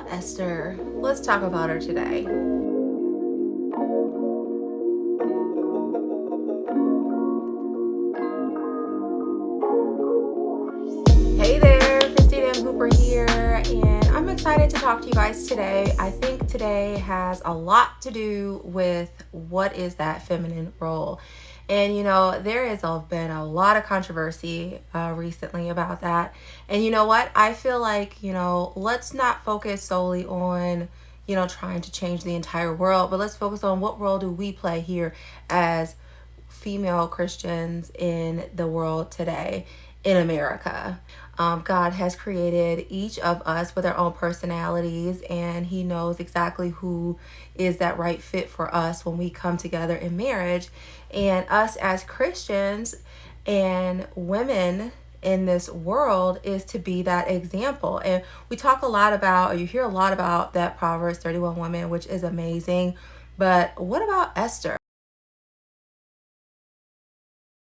about Esther. Let's talk about her today. Hey there, Christina M. Hooper here, and I'm excited to talk to you guys today. I think today has a lot to do with what is that feminine role. And there has been a lot of controversy recently about that. And you know what? I feel like, let's not focus solely on, trying to change the entire world, but let's focus on what role do we play here as female Christians in the world today in America. God has created each of us with our own personalities, and He knows exactly who is that right fit for us when we come together in marriage. And us as Christians and women in this world is to be that example. And we talk a lot about, or you hear a lot about that Proverbs 31 woman, which is amazing. But what about Esther?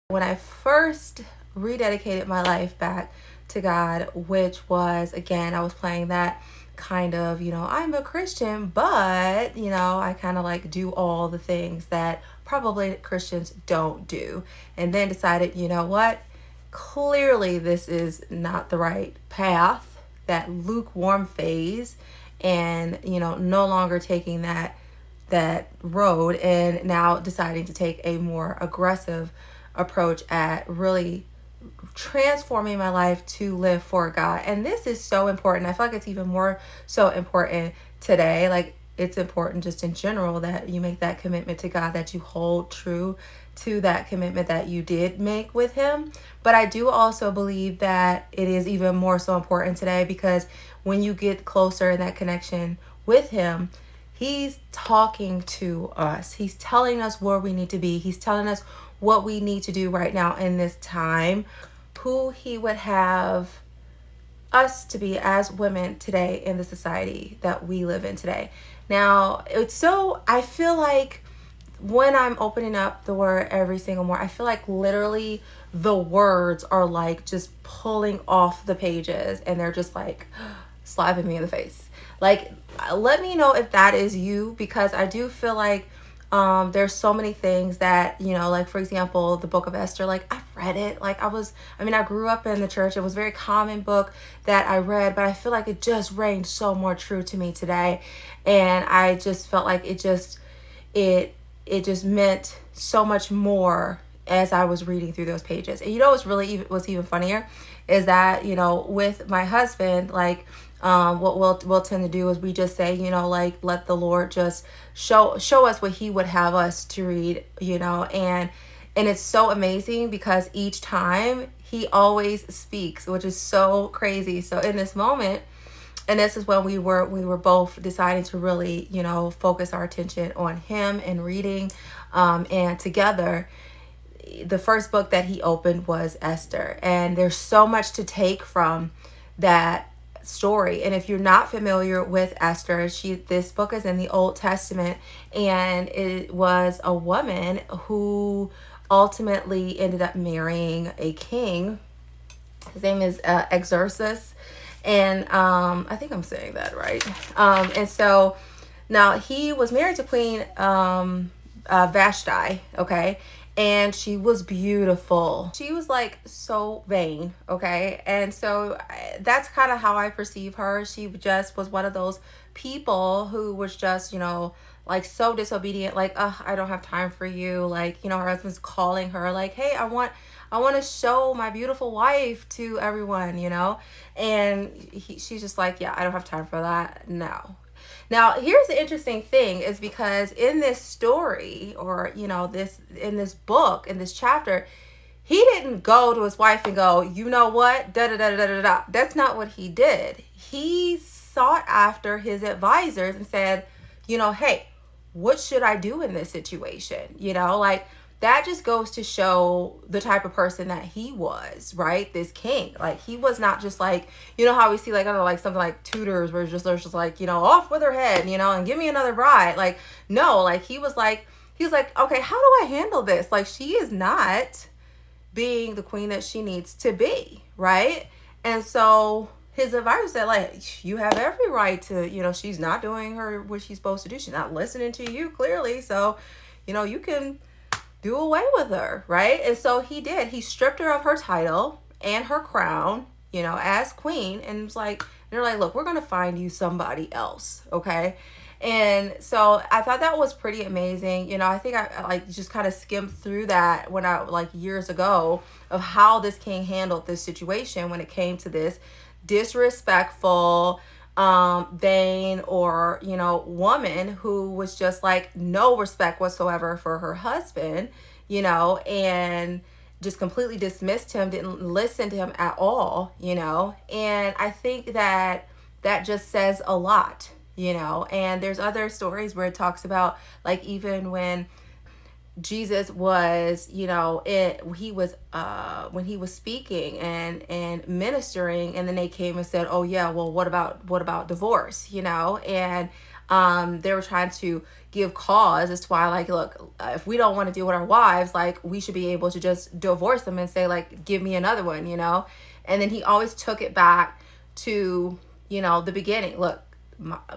When I first rededicated my life back to God, which was, again, I was playing that kind of, I'm a Christian, but, I kind of like do all the things that probably Christians don't do. And then decided, you know what? Clearly this is not the right path, that lukewarm phase, and, no longer taking that road, and now deciding to take a more aggressive approach at really transforming my life to live for God. And this is so important. I feel like it's even more so important today. Like, it's important just in general that you make that commitment to God, that you hold true to that commitment that you did make with Him. But I do also believe that it is even more so important today, because when you get closer in that connection with Him, He's talking to us. He's telling us where we need to be. He's telling us what we need to do right now in this time, who He would have us to be as women today in the society that we live in today. Now, I feel like when I'm opening up the Word every single morning, I feel like literally the words are like just pulling off the pages, and they're just like slapping me in the face. Like, let me know if that is you, because I do feel like there's so many things that, like, for example, the book of Esther, like, I've read it. Like, I grew up in the church. It was a very common book that I read, but I feel like it just rang so more true to me today. And I just felt like it just meant so much more as I was reading through those pages. And what's even funnier is that, with my husband, like, what we'll tend to do is we just say, like, let the Lord just show us what He would have us to read, and it's so amazing because each time He always speaks, which is so crazy. So in this moment, and this is when we were both deciding to really, focus our attention on Him and reading, and together, the first book that He opened was Esther. And there's so much to take from that story. And if you're not familiar with Esther, this book is in the Old Testament, and it was a woman who ultimately ended up marrying a king. His name is Xerxes, and I think I'm saying that right. And so now he was married to Queen Vashti, okay? And she was beautiful. She was like so vain, okay? And so that's kind of how I perceive her. She just was one of those people who was just, like so disobedient, like, I don't have time for you. Like, her husband's calling her like, hey, I want to show my beautiful wife to everyone, and she's just like, yeah, I don't have time for that. No. Now, here's the interesting thing, is because in this story, or, in this book, in this chapter, he didn't go to his wife and go, you know what, da da da da da da. That's not what he did. He sought after his advisors and said, hey, what should I do in this situation? Like, that just goes to show the type of person that he was, right? This king. Like, he was not just like, how we see, like, I don't know, like something like Tudors, where they're just like, off with her head, and give me another bride. Like, no, like, he was like, okay, how do I handle this? Like, she is not being the queen that she needs to be, right? And so his advisor said, like, you have every right to, she's not doing what she's supposed to do. She's not listening to you clearly. So, you can do away with her, right? And so he did. He stripped her of her title and her crown, as queen, and was like, they're like, look, we're gonna find you somebody else, okay? And so I thought that was pretty amazing. I think I like just kind of skimmed through that when I like years ago of how this king handled this situation when it came to this disrespectful, vain, or woman who was just like no respect whatsoever for her husband, and just completely dismissed him, didn't listen to him at all, and I think that just says a lot, and there's other stories where it talks about like even when Jesus was, when he was speaking and ministering, and then they came and said, "Oh yeah, well, what about divorce?" And they were trying to give cause as to why, like, look, if we don't want to deal with our wives, like, we should be able to just divorce them and say, like, give me another one, And then he always took it back to, the beginning. Look,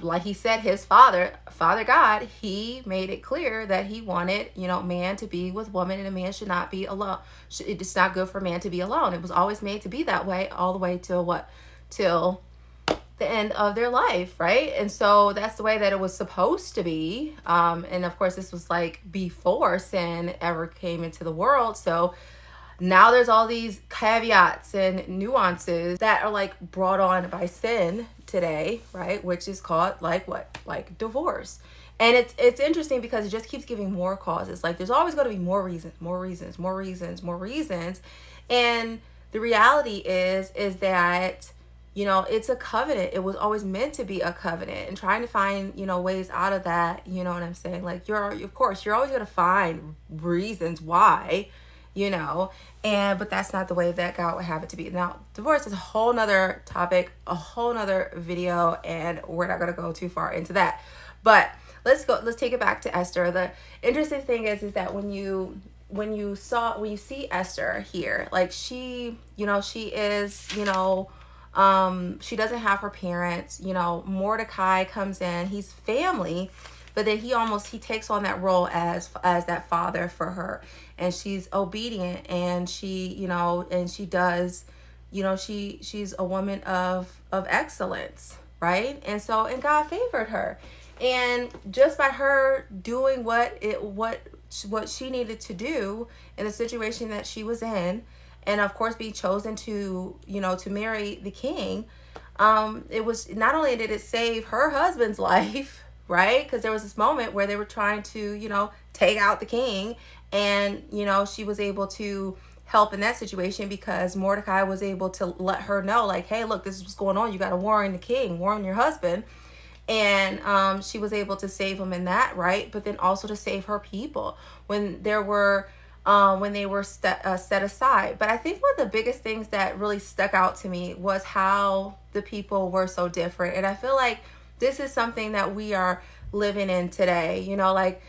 like he said, his father God, he made it clear that he wanted, man to be with woman, and a man should not be alone. It's not good for man to be alone. It was always made to be that way all the way till what? Till the end of their life, right? And so that's the way that it was supposed to be. And of course, this was like before sin ever came into the world. So now there's all these caveats and nuances that are like brought on by sin today, right? Which is called like what? Like divorce. And it's interesting because it just keeps giving more causes. Like there's always going to be more reasons. And the reality is that, it's a covenant. It was always meant to be a covenant, and trying to find, ways out of that, you know what I'm saying? Like of course, you're always going to find reasons why, but that's not the way that God would have it to be. Now, divorce is a whole nother topic, a whole nother video, and we're not going to go too far into that. But let's take it back to Esther. The interesting thing is that when you see Esther here, like she is, she doesn't have her parents, Mordecai comes in, he's family, but then he takes on that role as that father for her, and she's obedient, and she does, she's a woman of excellence, right? And God favored her, and just by her doing what she needed to do in the situation that she was in, and of course being chosen to marry the king, it was not only did it save her husband's life, right? Because there was this moment where they were trying to, take out the king, and, she was able to help in that situation because Mordecai was able to let her know, like, hey, look, this is what's going on. You got to warn the king, warn your husband. And she was able to save him in that, right? But then also to save her people when they were set aside. But I think one of the biggest things that really stuck out to me was how the people were so different. And I feel like this is something that we are living in today. Like,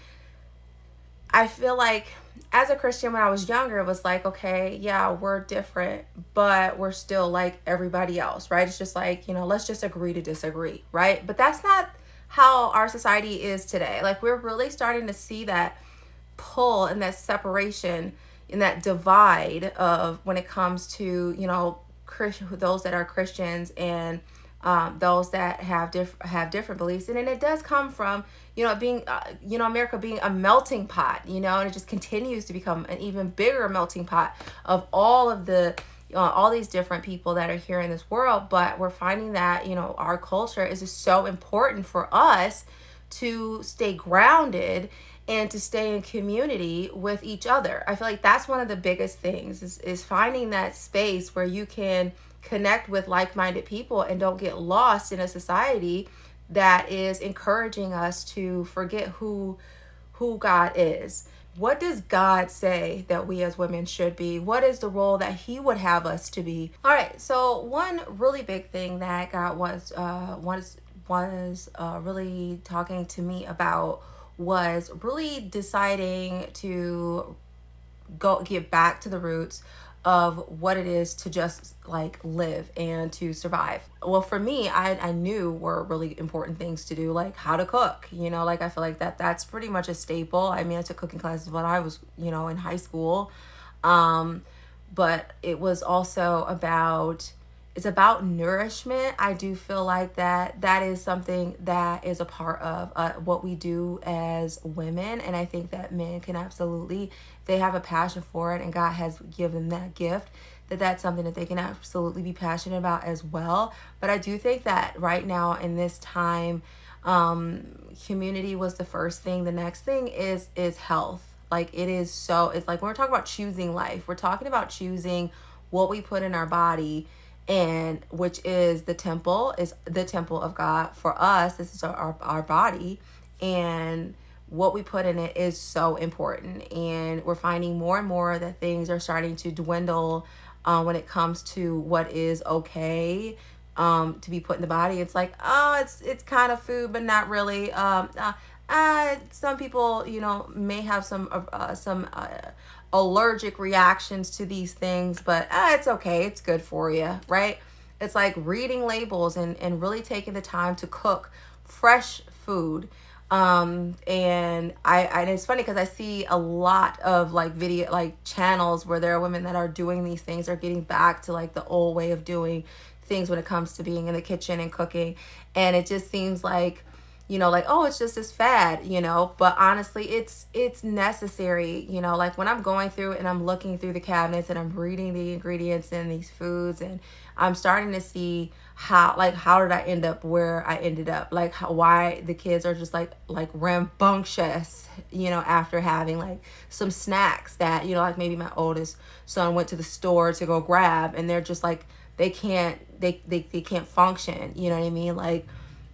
I feel like as a Christian, when I was younger, it was like, okay, yeah, we're different, but we're still like everybody else, right? It's just like, let's just agree to disagree, right? But that's not how our society is today. Like, we're really starting to see that pull and that separation and that divide of when it comes to, those that are Christians and those that have different beliefs. And then it does come from, being, America being a melting pot, and it just continues to become an even bigger melting pot of all of the, all these different people that are here in this world. But we're finding that, our culture is just so important for us to stay grounded and to stay in community with each other. I feel like that's one of the biggest things is finding that space where you can connect with like-minded people and don't get lost in a society that is encouraging us to forget who God is. What does God say that we as women should be? What is the role that he would have us to be? All right, so one really big thing that God was really talking to me about was really deciding to get back to the roots of what it is to just like live and to survive. Well, for me, I knew were really important things to do, like how to cook, like I feel like that's pretty much a staple. I mean, I took cooking classes when I was, in high school. Um, but it was also about, it's about nourishment. I do feel like that is something that is a part of what we do as women, and I think that men can absolutely, they have a passion for it, and God has given that gift, that's something that they can absolutely be passionate about as well. But I do think that right now in this time, community was the first thing. The next thing is health. Like it is, so it's like when we're talking about choosing life, we're talking about choosing what we put in our body, and which is the temple of God. For us, this is our body, and what we put in it is so important. And we're finding more and more that things are starting to dwindle when it comes to what is okay to be put in the body. It's like, oh, it's kind of food, but not really. Some people, may have some allergic reactions to these things, but it's okay. It's good for you, right? It's like reading labels and really taking the time to cook fresh food. And it's funny because I see a lot of like video, like channels where there are women that are doing these things, are getting back to like the old way of doing things when it comes to being in the kitchen and cooking. And it just seems like, like, oh, it's just this fad, but honestly, it's necessary, like when I'm going through and I'm looking through the cabinets and I'm reading the ingredients in these foods, and I'm starting to see how did I end up where I ended up, like why the kids are just like rambunctious, after having like some snacks that, like maybe my oldest son went to the store to go grab, and they're just like, they can't function, you know what I mean? Like,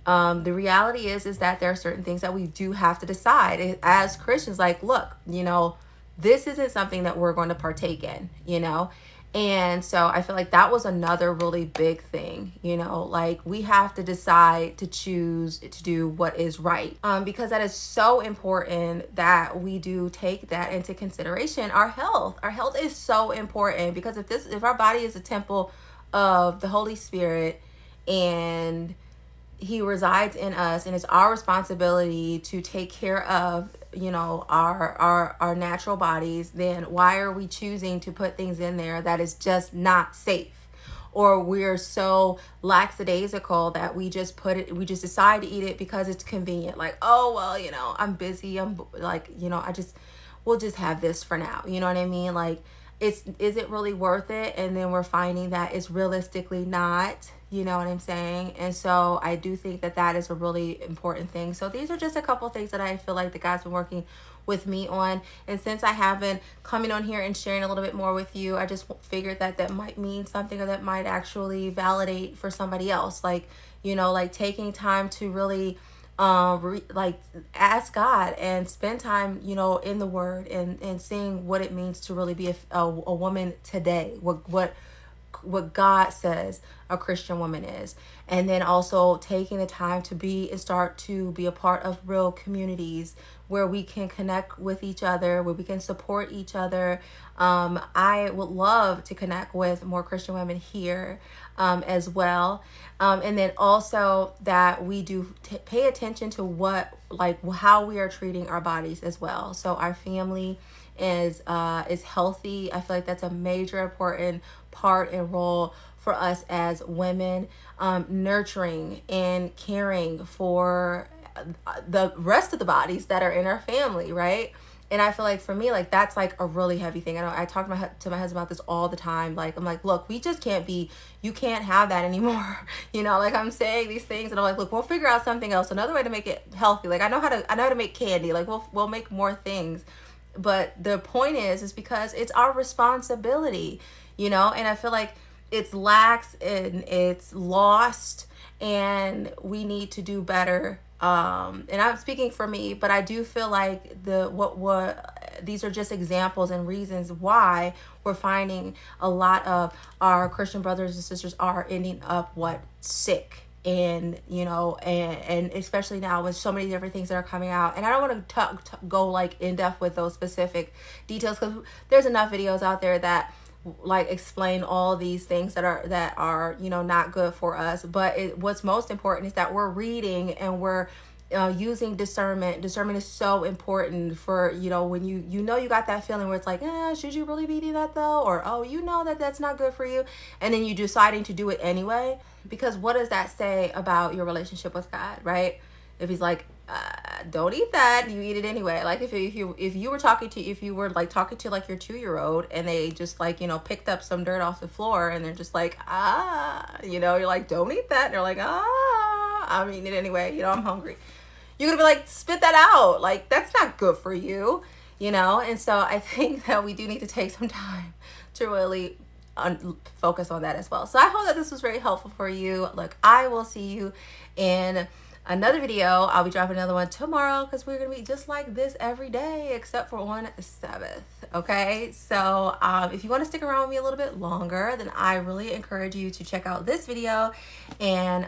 the reality is that there are certain things that we do have to decide as Christians. Like, look, this isn't something that we're going to partake in, And so I feel like that was another really big thing, like we have to decide to choose to do what is right. Because that is so important that we do take that into consideration. Our health is so important, because if our body is a temple of the Holy Spirit, and he resides in us, and it's our responsibility to take care of, our natural bodies, then why are we choosing to put things in there that is just not safe? Or we're so lackadaisical that we just decide to eat it because it's convenient. Like, oh, well, I'm busy. I'm like, we'll just have this for now. You know what I mean? Like, is it really worth it? And then we're finding that it's realistically not, you know what I'm saying? And so I do think that is a really important thing. So these are just a couple things that I feel like the God's been working with me on. And since I have been coming on here and sharing a little bit more with you, I just figured that might mean something, or that might actually validate for somebody else. Like, like taking time to really like ask God and spend time, in the Word, and seeing what it means to really be a woman today. What God says a Christian woman is. And then also taking the time to start to be a part of real communities where we can connect with each other, where we can support each other. I would love to connect with more Christian women here as well. And then also that we do pay attention to how we are treating our bodies as well. So our family is healthy. I feel like that's a major important part and role for us as women, nurturing and caring for the rest of the bodies that are in our family, right? And I feel like for me, like that's like a really heavy thing. I know I talk to my husband about this all the time. Like, I'm like, look, we just you can't have that anymore. Like I'm saying these things, and I'm like, look, we'll figure out something else, another way to make it healthy. Like I know how to make candy. Like we'll make more things. But the point is because it's our responsibility, and I feel like it's lax and it's lost, and we need to do better. And I'm speaking for me, but I do feel like these are just examples and reasons why we're finding a lot of our Christian brothers and sisters are ending up sick. And and especially now with so many different things that are coming out, and I don't want to go like in depth with those specific details, because there's enough videos out there that like explain all these things that are not good for us. But what's most important is that we're reading and we're using discernment. Discernment is so important for when you got that feeling where it's like, should you really be doing that though, or oh, that that's not good for you, and then you deciding to do it anyway. Because what does that say about your relationship with God, right? If he's like, don't eat that, you eat it anyway. Like if you were talking to like your 2-year-old and they just like picked up some dirt off the floor and they're just like, you're like, don't eat that, and they're like, I'm eating it anyway, I'm hungry. You're gonna be like, spit that out, like that's not good for you, and so I think that we do need to take some time to really focus on that as well. So I hope that this was very helpful for you. Look, I will see you in another video. I'll be dropping another one tomorrow because we're gonna be just like this every day except for on Sabbath. Okay, so if you want to stick around with me a little bit longer, then I really encourage you to check out this video and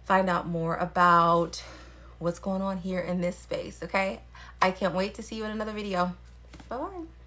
find out more about what's going on here in this space. Okay, I can't wait to see you in another video. Bye bye.